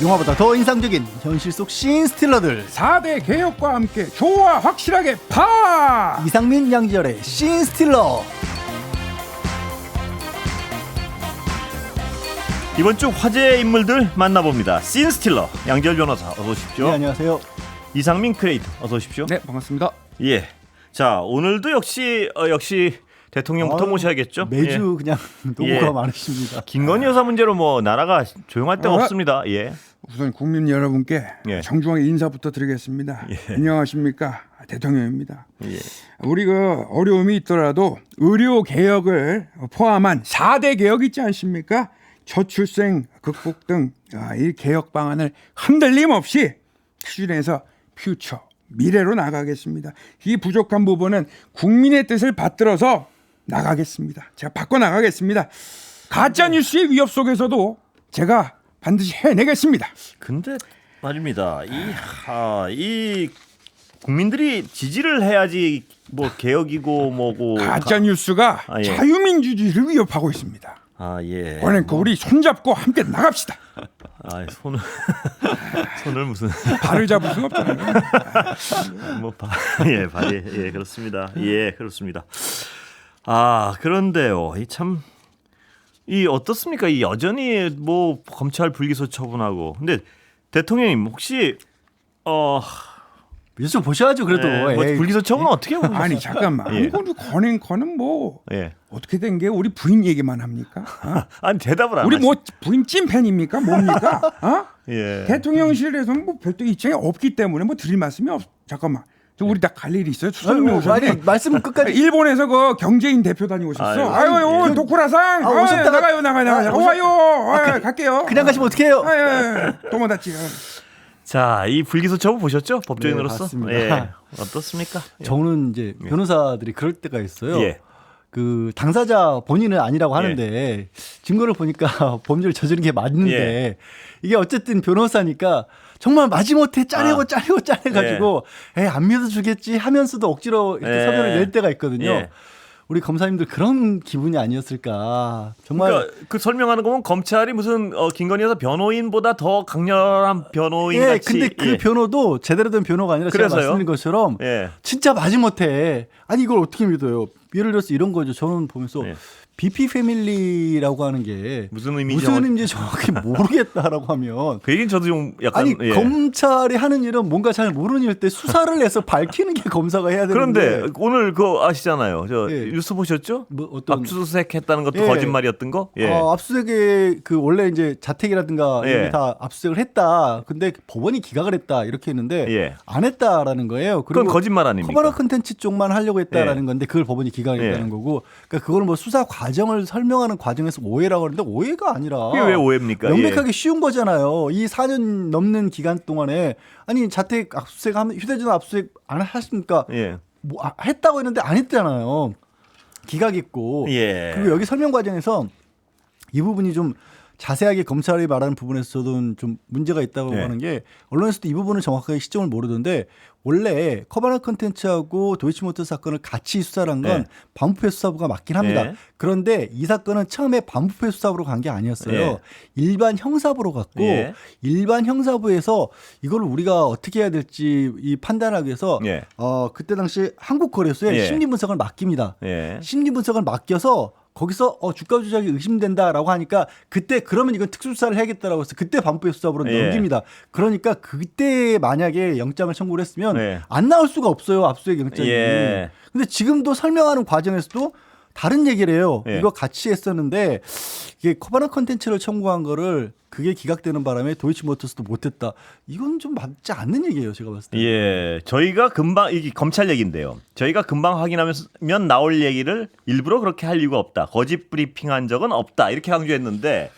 영화보다 더 인상적인 현실 속 씬스틸러들 4대 개혁과 함께 조화 확실하게 파! 이상민 양지열의 씬스틸러. 이번 주 화제의 인물들 만나봅니다. 씬스틸러 양지열 변호사 어서 오십시오. 네, 안녕하세요. 이상민 크리에이터 어서 오십시오. 네, 반갑습니다. 예. 자, 오늘도 역시 대통령부터 모셔야겠죠. 매주 그냥 노고가 예. 많으십니다. 김건희 여사 문제로 뭐 나라가 조용할 데가 없습니다. 예. 우선 국민 여러분께 예. 정중하게 인사부터 드리겠습니다. 예. 안녕하십니까, 대통령입니다. 예. 우리가 어려움이 있더라도 의료 개혁을 포함한 4대 개혁 있지 않습니까? 저출생 극복 등 이 개혁 방안을 흔들림 없이 추진해서 퓨처 미래로 나가겠습니다. 이 부족한 부분은 국민의 뜻을 받들어서 나가겠습니다. 제가 바꿔 나가겠습니다. 가짜 뉴스의 위협 속에서도 제가 반드시 해내겠습니다. 근데 말입니다. 이 국민들이 지지를 해야지 뭐 개혁이고 뭐고 가짜 뉴스가 예. 자유민주주의를 위협하고 있습니다. 예. 그러니까 우리 손잡고 함께 나갑시다. 손을 무슨 발을 잡을 수가 없잖아요. 발이 그렇습니다. 예, 그렇습니다. 그런데요. 이 어떻습니까? 이 여전히 뭐 검찰 불기소 처분하고. 근데 대통령님 혹시 뉴스 보셔야죠. 그래도 뭐 불기소 처분 어떻게 보셨어요? 아니 잠깐만. 예. 아무리 권행 거는 뭐 예. 어떻게 된 게 우리 부인 얘기만 합니까? 아니 대답을 안 우리 하시. 뭐 부인 찐팬입니까? 뭡니까? 예. 대통령실에서는 뭐 별도 입장이 없기 때문에 뭐 드릴 말씀이 없. 잠깐만. 우리 다 갈 일이 있어요. 추석님 오셨네. 아니 말씀은 끝까지. 일본에서 그 경제인 대표 다녀오셨어. 아유, 도쿠라상. 오셨다가 나가요. 와요. 갈게요. 그냥 가시면 어떡해요? 도모다치. 자, 이 불기소 처분 보셨죠? 법조인으로서. 네, 봤습니다. 예. 어떻습니까? 저는 이제 변호사들이 그럴 때가 있어요. 예. 그 당사자 본인은 아니라고 하는데 증거를 보니까 범죄를 저지른 게 맞는데 예. 이게 어쨌든 변호사니까 정말 마지못해 짜내가지고 안 믿어주겠지 하면서도 억지로 이렇게 서면을 낼 때가 있거든요. 예. 우리 검사님들 그런 기분이 아니었을까. 정말 그러니까 그 설명하는 거 보면 검찰이 무슨 김건희 여사 변호인보다 더 강렬한 변호인 같이. 근데 그 변호도 제대로 된 변호가 아니라 제가 그래서요? 말씀드린 것처럼 진짜 마지못해 아니 이걸 어떻게 믿어요. 예를 들어서 이런 거죠. 저는 보면서 BP 패밀리라고 하는 게 무슨 의미인지 정확히 모르겠다라고 하면 그 얘기는 저도 좀 약간 아니 검찰이 하는 일은 뭔가 잘 모르는 일 때 수사를 해서 밝히는 게 검사가 해야 되는데 그런데 오늘 그거 아시잖아요. 저 뉴스 보셨죠? 어떤 압수수색 했다는 것도 거짓말이었던 거? 압수수색에 그 원래 이제 자택이라든가 여기 다 압수수색을 했다. 근데 법원이 기각을 했다 이렇게 했는데 안 했다라는 거예요. 그리고 그건 거짓말 아닙니까? 커버너 컨텐츠 쪽만 하려고 했다라는 건데 그걸 법원이 기각했다는 거고. 그러니까 그걸 뭐 수사 과정을 설명하는 과정에서 오해라고 하는데 오해가 아니라 그게 왜 오해입니까? 명백하게 쉬운 거잖아요. 이 4년 넘는 기간 동안에 아니 자택 압수수색 하면 휴대전화 압수수색 안 하십니까? 뭐 했다고 했는데 안 했잖아요. 기각했고. 그리고 여기 설명 과정에서 이 부분이 좀 자세하게 검찰이 말하는 부분에서도 좀 문제가 있다고 하는 게 언론에서도 이 부분을 정확하게 시점을 모르던데 원래 커버너 컨텐츠하고 도이치모터 사건을 같이 수사를 한 건 반부패 수사부가 맞긴 합니다. 그런데 이 사건은 처음에 반부패 수사부로 간 게 아니었어요. 일반 형사부로 갔고 일반 형사부에서 이걸 우리가 어떻게 해야 될지 이 판단하기 위해서 그때 당시 한국거래소에 심리분석을 맡깁니다. 심리 분석을 맡겨서 거기서 주가 조작이 의심된다라고 하니까 그때 그러면 이건 특수수사를 해야겠다라고 해서 그때 반부패 수사부로 넘깁니다. 그러니까 그때 만약에 영장을 청구를 했으면 안 나올 수가 없어요. 압수수색 영장이. 근데 지금도 설명하는 과정에서도 다른 얘기를 해요. 이거 같이 했었는데 이게 커버너 컨텐츠를 청구한 거를 그게 기각되는 바람에 도이치모터스도 못했다. 이건 좀 맞지 않는 얘기예요. 제가 봤을 때. 저희가 금방 이게 검찰 얘기인데요. 저희가 금방 확인하면 나올 얘기를 일부러 그렇게 할 이유가 없다. 거짓 브리핑한 적은 없다. 이렇게 강조했는데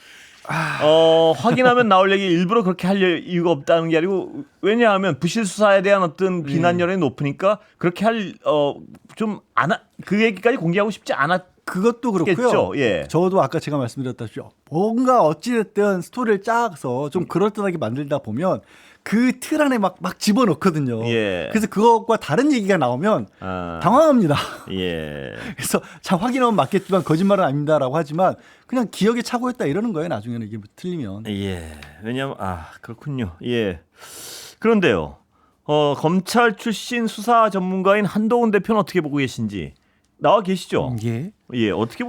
확인하면 나올 얘기 일부러 그렇게 할 이유가 없다는 게 아니고 왜냐하면 부실 수사에 대한 어떤 비난 여론이 높으니까 그렇게 할 그 얘기까지 공개하고 싶지 않았. 그것도 그렇고요. 예. 저도 아까 제가 말씀드렸다시피 뭔가 어찌됐든 스토리를 짜서 좀 그럴듯하게 만들다 보면 그 틀 안에 막 집어넣거든요. 예. 그래서 그것과 다른 얘기가 나오면 당황합니다. 예. 그래서 자 확인하면 맞겠지만 거짓말은 아닙니다라고 하지만 그냥 기억에 착오했다 이러는 거예요. 나중에는 이게 틀리면. 예. 왜냐면 그렇군요. 예. 그런데요. 검찰 출신 수사 전문가인 한동훈 대표는 어떻게 보고 계신지 나와 계시죠? 예. 예. 어떻게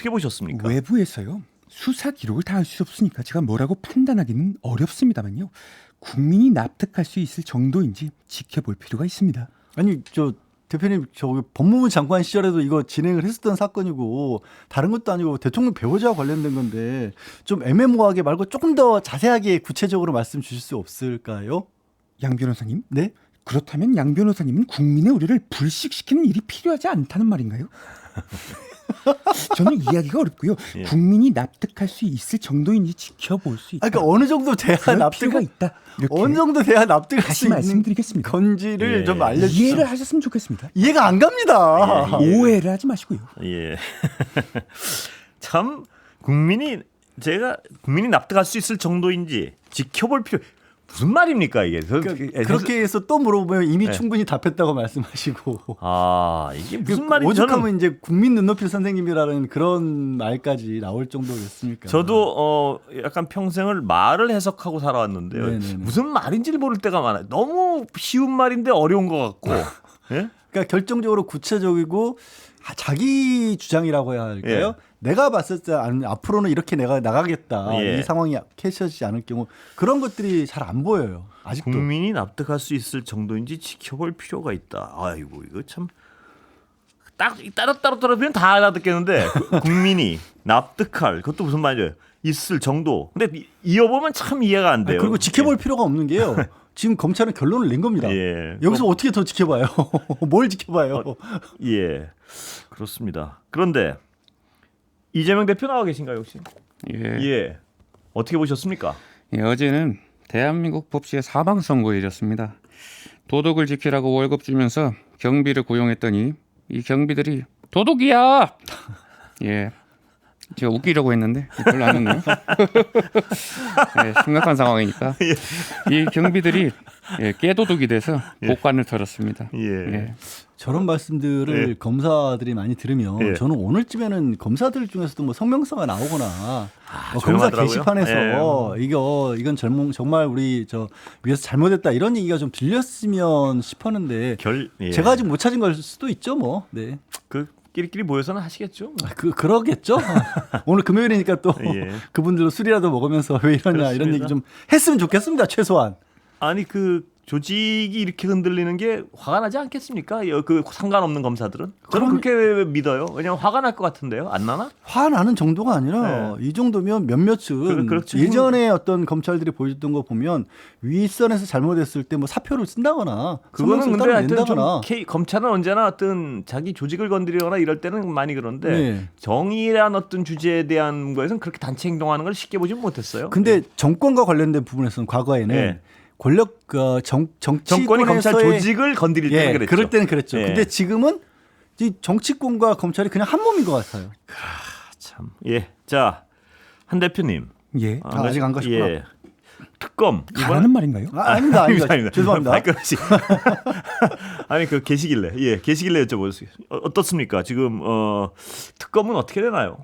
보셨습니까? 외부에서요. 수사 기록을 다 알 수 없으니까 제가 뭐라고 판단하기는 어렵습니다만요. 국민이 납득할 수 있을 정도인지 지켜볼 필요가 있습니다. 아니 저 대표님 저 법무부 장관 시절에도 이거 진행을 했었던 사건이고 다른 것도 아니고 대통령 배우자와 관련된 건데 좀 애매모호하게 말고 조금 더 자세하게 구체적으로 말씀 주실 수 없을까요? 양 변호사님? 네? 그렇다면 양 변호사님은 국민의 우려를 불식시키는 일이 필요하지 않다는 말인가요? 저는 이야기가 어렵고요. 예. 국민이 납득할 수 있을 정도인지 지켜볼 수 있다. 그러니까 어느 정도 돼야 그럴 필요가 납득을 있다. 이렇게 어느 정도 돼야 납득할 다시 수 있는 말씀드리겠습니다. 건지를 예. 좀 알려주세요. 이해를 하셨으면 좋겠습니다. 이해가 안 갑니다. 예. 오해를 하지 마시고요. 예. 참 국민이 납득할 수 있을 정도인지 지켜볼 필요. 무슨 말입니까 이게? 그렇게 해서 또 물어보면 이미 네. 충분히 답했다고 말씀하시고. 이게 무슨 말인지 오죽하면 이제 국민 눈높이 선생님이라는 그런 말까지 나올 정도였습니까? 저도 약간 평생을 말을 해석하고 살아왔는데요. 네네네. 무슨 말인지를 모를 때가 많아요. 너무 쉬운 말인데 어려운 것 같고. 예? 그러니까 결정적으로 구체적이고 자기 주장이라고 해야 할까요? 예. 내가 봤을 때 앞으로는 이렇게 내가 나가겠다. 예. 이 상황이 캐셔지지 않을 경우 그런 것들이 잘 안 보여요. 아직도. 국민이 납득할 수 있을 정도인지 지켜볼 필요가 있다. 아이고 이거 참 따로 떨어지면 다 알아듣겠는데 국민이 납득할 그것도 무슨 말이에요? 있을 정도. 근데 이어보면 참 이해가 안 돼요. 그리고 지켜볼 필요가 없는 게요. 지금 검찰은 결론을 낸 겁니다. 예. 여기서 어떻게 더 지켜봐요? 뭘 지켜봐요? 예, 그렇습니다. 그런데 이재명 대표 나와 계신가요 혹시? 예. 어떻게 보셨습니까? 예, 어제는 대한민국 법치의 사방선거일이었습니다. 도덕을 지키라고 월급 주면서 경비를 고용했더니 이 경비들이 도둑이야. 예, 제가 웃기려고 했는데 별로 안 웃네요. 예, 심각한 상황이니까 이 경비들이 깨도둑이 돼서 복관을 털었습니다. 예. 저런 말씀들을 예. 검사들이 많이 들으면 예. 저는 오늘쯤에는 검사들 중에서도 뭐 성명서가 나오거나 검사 조용하더라고요. 게시판에서 이건 정말 우리 위에서 잘못했다 이런 얘기가 좀 들렸으면 싶었는데 예. 제가 아직 못 찾은 걸 수도 있죠 뭐. 네. 그 끼리끼리 모여서는 하시겠죠. 그러겠죠. 오늘 금요일이니까 또 예. 그분들도 술이라도 먹으면서 왜 이러냐 그렇습니다. 이런 얘기 좀 했으면 좋겠습니다. 최소한. 아니 그 조직이 이렇게 흔들리는 게 화가 나지 않겠습니까? 그 상관없는 검사들은 저는 그렇게 믿어요. 왜냐면 화가 날 것 같은데요. 안 나나? 화나는 정도가 아니라 이 정도면 몇몇은 그렇죠. 예전에 어떤 검찰들이 보여줬던 거 보면 윗선에서 잘못했을 때 뭐 사표를 쓴다거나 그거는 성명서를 근데 따로 하여튼 낸다거나 검찰은 언제나 어떤 자기 조직을 건드리거나 이럴 때는 많이 그런데 네. 정의란 어떤 주제에 대한 거에서는 그렇게 단체 행동하는 걸 쉽게 보지 못했어요. 근데 정권과 관련된 부분에서는 과거에는 네. 권력 정권이 검찰 조직을 건드릴 때는 그랬죠. 그럴 때는 그랬죠. 예. 근데 지금은 이 정치권과 검찰이 그냥 한 몸인 것 같아요. 참. 예. 자, 한 대표님. 예, 아직 안 가셨구나. 예. 특검 가라는 말인가요? 아닙니다. 죄송합니다. 발끈하시. 아니 그 계시길래 여쭤보세요. 어떻습니까? 지금 특검은 어떻게 되나요?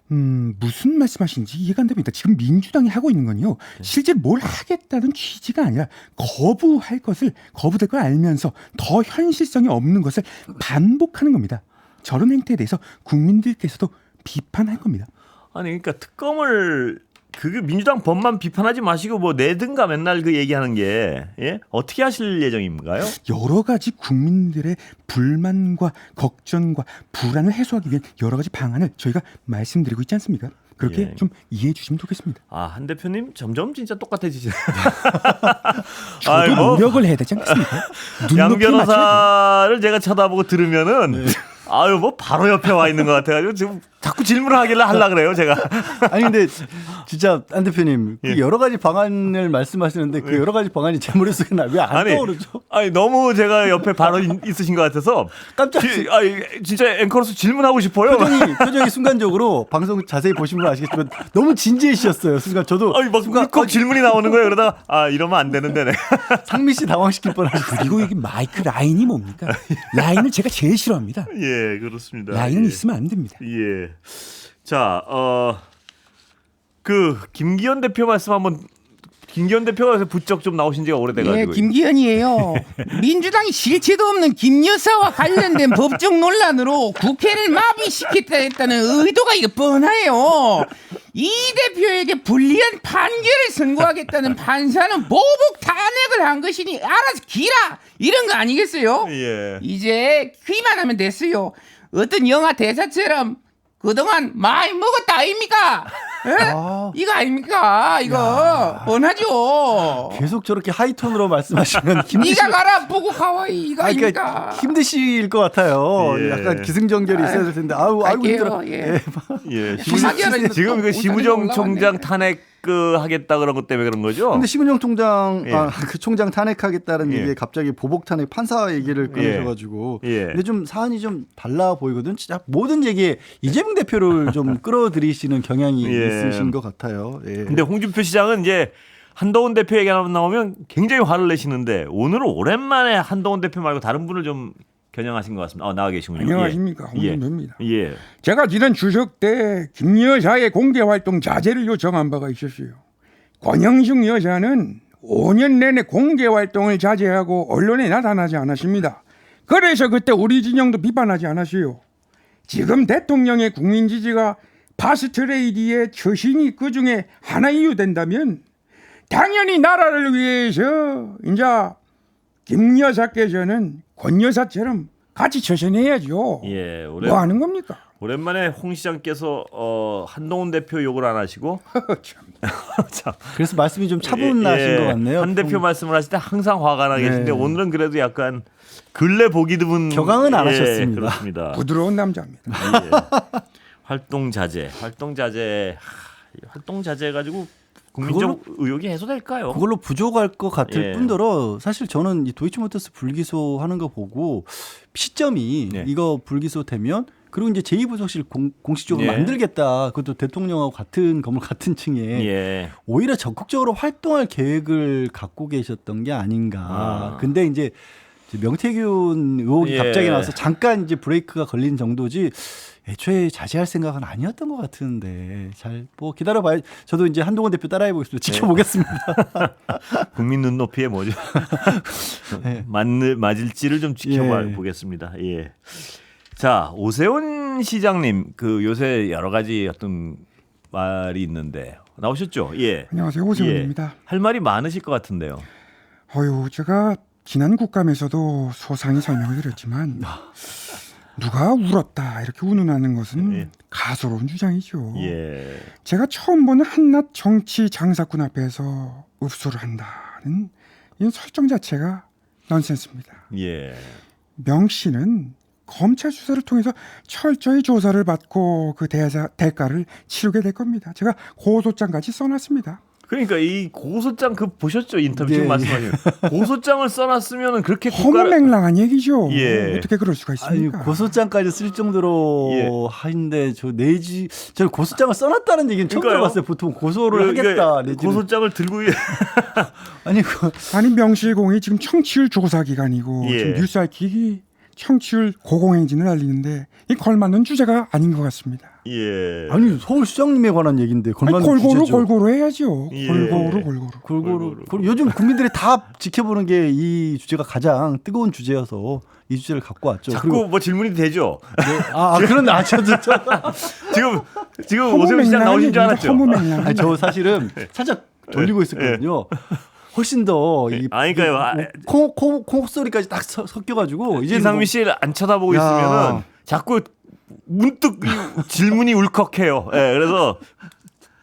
무슨 말씀하시는지 이해가 안 됩니다. 지금 민주당이 하고 있는 건요. 실제 뭘 하겠다는 취지가 아니라 거부될 걸 알면서 더 현실성이 없는 것을 반복하는 겁니다. 저런 행태에 대해서 국민들께서도 비판할 겁니다. 아니 그러니까 특검을 그게 민주당 법만 비판하지 마시고 뭐 내든가 맨날 그 얘기하는 게 어떻게 하실 예정인가요? 여러 가지 국민들의 불만과 걱정과 불안을 해소하기 위한 여러 가지 방안을 저희가 말씀드리고 있지 않습니까? 그렇게 예. 좀 이해해 주시면 좋겠습니다. 한 대표님 점점 진짜 똑같아지시네. 저도 노력을 해야 되지 않겠습니까? 양 눈높이 맞춰야지. 변호사를 제가 쳐다보고 들으면은 아유 뭐 바로 옆에 와 있는 것 같아가지고 지금 자꾸 질문을 하려 그래요, 제가. 아니 근데 진짜 안 대표님 그 여러 가지 방안을 말씀하시는데 그 여러 가지 방안이 제 머릿속에 왜 안 떠오르죠? 아니 너무 제가 옆에 바로 있으신 것 같아서 깜짝 진짜 앵커로서 질문하고 싶어요. 표정이 순간적으로 방송 자세히 보시면 아시겠지만 너무 진지해지셨어요. 순간 저도 아니 막 꼭 질문이 나오는 거예요. 그러다가 이러면 안 되는데. 상미 씨 당황시킬 뻔하셨어요. 그리고 이게 마이크 라인이 뭡니까? 라인을 제가 제일 싫어합니다. 예, 그렇습니다. 라인은 있으면 안 됩니다. 예. 자, 그 김기현 대표 말씀 한번. 김기현 대표가 부쩍 좀 나오신 지가 오래돼가지고. 예, 김기현이에요. 민주당이 실체도 없는 김 여사와 관련된 법적 논란으로 국회를 마비시켰다 했다는 의도가 이거 뻔해요. 이 대표에게 불리한 판결을 선고하겠다는 판사는 보복 탄핵을 한 것이니 알아서 기라 이런 거 아니겠어요? 예. 이제 귀만 하면 됐어요. 어떤 영화 대사처럼 그동안 많이 먹었다 아닙니까? 이거 아닙니까? 이거 뻔하죠. 계속 저렇게 하이톤으로 말씀하시면 힘드실 네가 가라 보고 가와이 이거 아닙니까? 그러니까 힘드실 것 같아요. 예. 약간 기승전결이 있어야 될 텐데 아이고 갈게요. 힘들어. 예. 예. 심하게 지금 그 심우정 총장 탄핵 하겠다 그런 것 때문에 그런 거죠? 근데 심은영 총장 예. 그 총장 탄핵하겠다는 예. 얘기에 갑자기 보복 탄핵 판사 얘기를 꺼내셔가지고 예. 근데 좀 사안이 좀 달라 보이거든. 진짜 모든 얘기에 이재명 대표를 좀 끌어들이시는 경향이 예. 있으신 것 같아요. 예. 근데 홍준표 시장은 이제 한동훈 대표 얘기 하나 나오면 굉장히 화를 내시는데 오늘은 오랜만에 한동훈 대표 말고 다른 분을 좀 겨냥하신 것 같습니다. 나와 계시군요. 안녕하십니까, 예. 홍준표입니다. 예. 제가 지난 추석 때 김 여사의 공개 활동 자제를 요청한 바가 있었어요. 권영숙 여사는 5년 내내 공개 활동을 자제하고 언론에 나타나지 않았습니다. 그래서 그때 우리 진영도 비판하지 않았어요. 지금 대통령의 국민 지지가 파스트레이디의 처신이 그 중에 하나 이유 된다면 당연히 나라를 위해서 이제 김 여사께서는 권 여사처럼 같이 처신해야죠. 예. 뭐 하는 겁니까? 오랜만에 홍 시장께서 한동훈 대표 욕을 안 하시고 참. 그래서 말씀이 좀 차분하신 것 같네요. 한 대표 말씀을 하실 때 항상 화가 나 계신데 네. 오늘은 그래도 약간 근래 보기 드문 격앙은 안 하셨습니다. 그렇습니다. 부드러운 남자입니다. 예. 활동 자제 가지고 국민적 의혹이 해소될까요? 그걸로 부족할 것 같을 예. 뿐더러 사실 저는 이 도이치모터스 불기소하는 거 보고 시점이 네. 이거 불기소되면 그리고 이제 제2부속실 공식적으로 예. 만들겠다. 그것도 대통령하고 같은 건물 같은 층에 예. 오히려 적극적으로 활동할 계획을 갖고 계셨던 게 아닌가. 근데 이제 명태균 의혹이 예. 갑자기 나와서 잠깐 이제 브레이크가 걸린 정도지 애초에 자제할 생각은 아니었던 것 같은데 잘 뭐 기다려봐요. 저도 이제 한동훈 대표 따라해 보겠습니다. 지켜보겠습니다. 국민 눈높이에 뭐죠? 네. 맞을지를 좀 지켜보겠습니다. 예. 자, 오세훈 시장님 그 요새 여러 가지 어떤 말이 있는데 나오셨죠? 예. 안녕하세요, 오세훈입니다. 할 말이 많으실 것 같은데요. 제가 지난 국감에서도 소상히 설명을 드렸지만 누가 울었다 이렇게 운운하는 것은 예. 가소로운 주장이죠. 예. 제가 처음 보는 한낱 정치 장사꾼 앞에서 읍소를 한다는 이 설정 자체가 넌센스입니다. 예. 명 씨는 검찰 수사를 통해서 철저히 조사를 받고 그 대가를 치르게 될 겁니다. 제가 고소장까지 써놨습니다. 그러니까 이 고소장 그 보셨죠? 인터뷰 지금 예. 말씀하신 고소장을 써놨으면은 그렇게 허무맹랑한 얘기죠. 예. 어떻게 그럴 수가 아니 있습니까? 고소장까지 쓸 정도로 예. 하는데 저는 고소장을 써놨다는 얘기는 처음 그러니까요. 들어봤어요. 보통 고소를 하겠다. 내지는. 고소장을 들고 아니 아니 명실공히 지금 청취율 조사 기간이고 예. 지금 뉴스아이킥이 청취율 고공행진을 알리는데 이 걸맞는 주제가 아닌 것 같습니다. 예. 아니 서울시장님에 관한 얘기인데 아니, 걸맞는 골고루 주제죠. 골고루 해야죠. 예. 골고루. 골고루. 요즘 국민들이 다 지켜보는 게 이 주제가 가장 뜨거운 주제여서 이 주제를 갖고 왔죠. 자꾸 뭐 질문이 되죠. 그런데 저도 지금 오세훈 시장 나오신 줄 알았죠. 허무맹랑. 아니, 저 사실은 살짝 돌리고 있었거든요. 훨씬 더 이 그러니까요. 콩 소리까지 딱 섞여가지고 이제 이상민 씨를 안 쳐다보고 야. 있으면은 자꾸 문득 이 질문이 울컥해요. 예, 그래서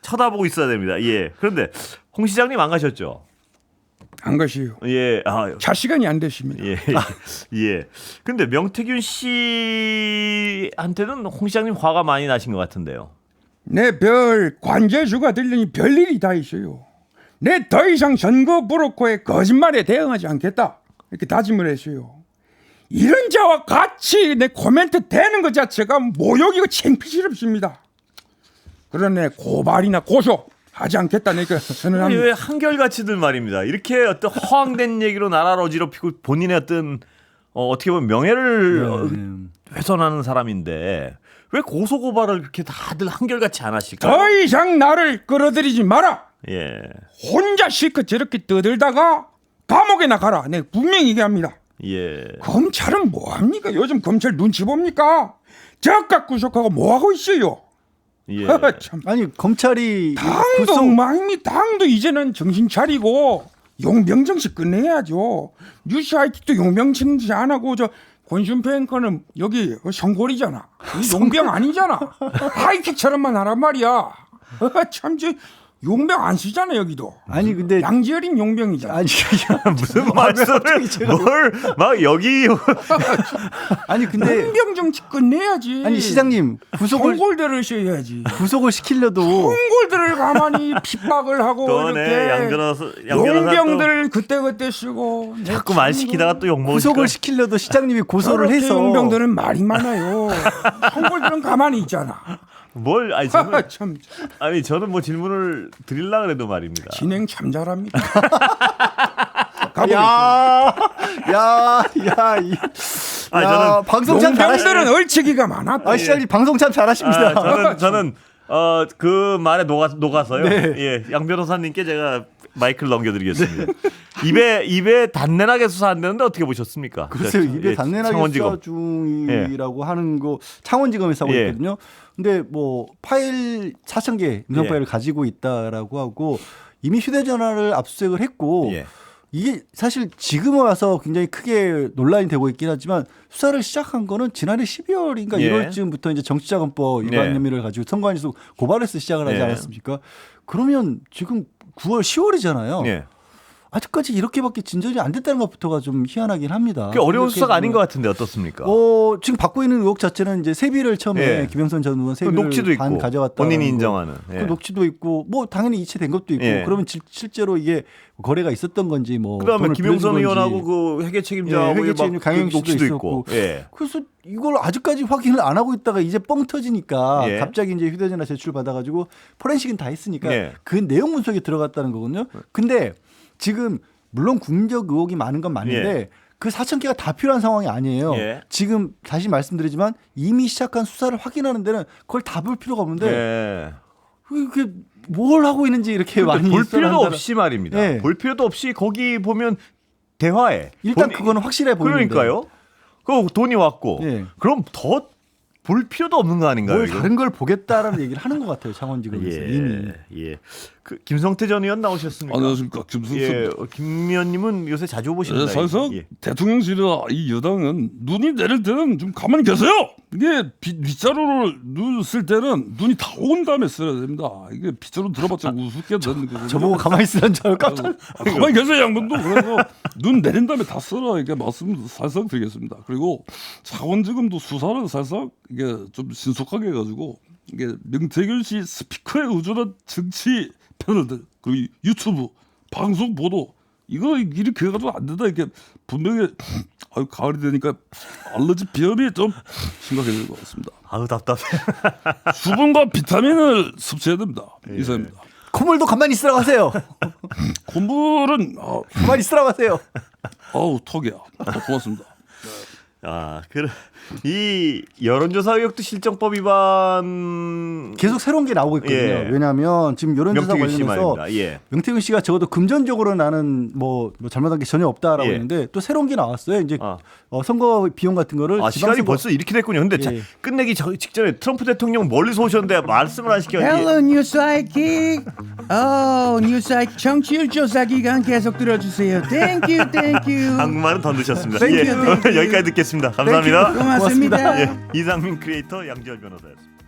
쳐다보고 있어야 됩니다. 예. 그런데 홍 시장님 안 가셨죠? 한 것이요. 예. 잘 시간이 안 되십니다. 예. 예. 근데 명태균 씨한테는 홍 시장님 화가 많이 나신 것 같은데요. 내 별 관제주가 들리니 별일이 다 있어요. 내 더 이상 선거 브로커의 거짓말에 대응하지 않겠다 이렇게 다짐을 했어요. 이런 자와 같이 내 코멘트 대는 것 자체가 모욕이고 창피스럽습니다. 그러네 고발이나 고소 하지 않겠다 내가 선언합니다. 왜 한결같이들 말입니다. 이렇게 어떤 허황된 얘기로 나라를 어지럽히고 본인의 어떤 어떻게 보면 명예를 훼손하는 사람인데 왜 고소고발을 그렇게 다들 한결같이 안 하실까요? 더 이상 나를 끌어들이지 마라. 예. 혼자 실컷 저렇게 떠들다가 감옥에 나가라. 내가 분명히 얘기합니다. 예. 검찰은 뭐합니까? 요즘 검찰 눈치 봅니까? 저깟 구속하고 뭐하고 있어요? 예. 참. 아니 검찰이 당도 엉망입니다. 당도 이제는 정신 차리고 용병정식 끝내야죠. 뉴스 IT도 용병정식 안 하고 저 권순표 앵커는 여기 성골이잖아. 용병 아니잖아. 하이킥처럼만 하란 말이야. 참 저 용병 안 쓰잖아 여기도. 아니 근데 양지어린 용병이잖아. 아니 무슨 말씀을 뭘 막 여기 아니 근데 용병 정치 끝내야지. 아니 시장님 성골들을 써야지. 구속을 시키려도 성골들을 가만히 핍박을 하고 이렇게 양 변호사 용병들 그때 쓰고 자꾸 말 시키다가 또 욕먹으니까 구속을 시키려도 시장님이 고소를 해서 용병들은 말이 많아요. 성골들은 가만히 있잖아. 뭘 아니 저는 참 아니 저는 뭐 질문을 드리려고 그래도 말입니다. 진행 참 잘합니다. 저는 방송 참 용병들은 얼치기가 많아. 시장님 방송 참 잘하십니다. 저는 그 말에 녹아서요. 네. 예, 양 변호사님께 제가 마이크를 넘겨드리겠습니다. 입에 단내나게 수사한다는데 어떻게 보셨습니까? 글쎄요, 입에 단내나게 창원지검. 수사 중이라고 하는 거 창원지검에서 하고 있거든요. 근데 뭐 파일 4,000개 음성 파일을 가지고 있다라고 하고 이미 휴대전화를 압수수색을 했고 이게 사실 지금 와서 굉장히 크게 논란이 되고 있긴 하지만 수사를 시작한 거는 지난해 12월인가 1월쯤부터 이제 정치자금법 위반 혐의를 가지고 선관위에서 고발해서 시작을 하지 않았습니까? 그러면 지금 9월 10월이잖아요. 아직까지 이렇게밖에 진전이 안 됐다는 것부터가 좀 희한하긴 합니다. 어려운 수사가 아닌 것 같은데 어떻습니까? 지금 받고 있는 의혹 자체는 이제 세비를 처음에 김영선 전 의원 세비를 녹취도 반 있고 가져왔다. 본인이 인정하는. 그 녹취도 있고 뭐 당연히 이체된 것도 있고 그러면 실제로 이게 거래가 있었던 건지 뭐 그다음에 김영선 의원하고 그 회계 책임자하고 회계 책임자 강영 씨도 녹취도 있었고. 있고. 그래서 이걸 아직까지 확인을 안 하고 있다가 이제 뻥 터지니까 갑자기 이제 휴대전화 제출 받아가지고 포렌식은 다 했으니까 그 내용 분석에 들어갔다는 거거든요. 근데 지금 물론 국민적 의혹이 많은 건 맞는데 그 4,000개가 다 필요한 상황이 아니에요. 지금 다시 말씀드리지만 이미 시작한 수사를 확인하는 데는 그걸 다 볼 필요가 없는데 이게 뭘 하고 있는지 이렇게 많이 볼 필요도 없이 말입니다. 네. 볼 필요도 없이 거기 보면 대화에 일단 그거는 확실해 보이는데. 그러니까요. 그 돈이 왔고 그럼 더 볼 필요도 없는 거 아닌가요? 뭘 이거? 다른 걸 보겠다라는 얘기를 하는 것 같아요. 창원지검에서 이미. 그 김성태 전 의원 나오셨습니까? 안녕하십니까 김성태. 김 의원님은 요새 자주 보시나요? 사실상 대통령실이나 이 여당은 눈이 내릴 때는 좀 가만히 계세요. 이게 빗자루를 눈 쓸 때는 눈이 다 온 다음에 써야 됩니다. 이게 빗자루 들어봤자 우습게 되는 거거든요. 저보고 가만히 있으란 줄 깜짝. 가만히 계세요 양반도. 그래서 눈 내린 다음에 다 써라 이렇게 말씀 살짝 드리겠습니다. 그리고 창원지검도 수사를 살짝 이게 좀 신속하게 해가지고 이게 명태균 씨 스피커에 의존한 정치 패널들 그리고 유튜브 방송 보도 이거 이렇게 해가지고 안 된다 이렇게 분명히 가을이 되니까 알러지 비염이 좀 심각해질 것 같습니다. 아우 답답해. 수분과 비타민을 섭취해야 됩니다. 이상입니다. 콧물도 가만히 있으라고 하세요. 콧물은 가만히 있으라고 하세요. 아우 턱이야. 고맙습니다. 이 여론조사 의혹도 실정법 위반 계속 새로운 게 나오고 있거든요. 왜냐하면 지금 여론조사 관련해서 명태균 씨가 적어도 금전적으로 나는 뭐 잘못한 게 전혀 없다라고 했는데 또 새로운 게 나왔어요. 이제 선거 비용 같은 거를 시간이 벌써 이렇게 됐군요. 근데 끝내기 직전에 트럼프 대통령 멀리서 오셨는데 말씀을 안 시켜야지. Hello 뉴스 아이킥. 뉴스 아이킥 청취율 조사 기간 계속 들어주세요. Thank you. 한국말은 더 늦었습니다. Thank you. 여기까지 듣겠습니다. 감사합니다. 고맙습니다. 이상민 크리에이터 양지열 변호사였습니다.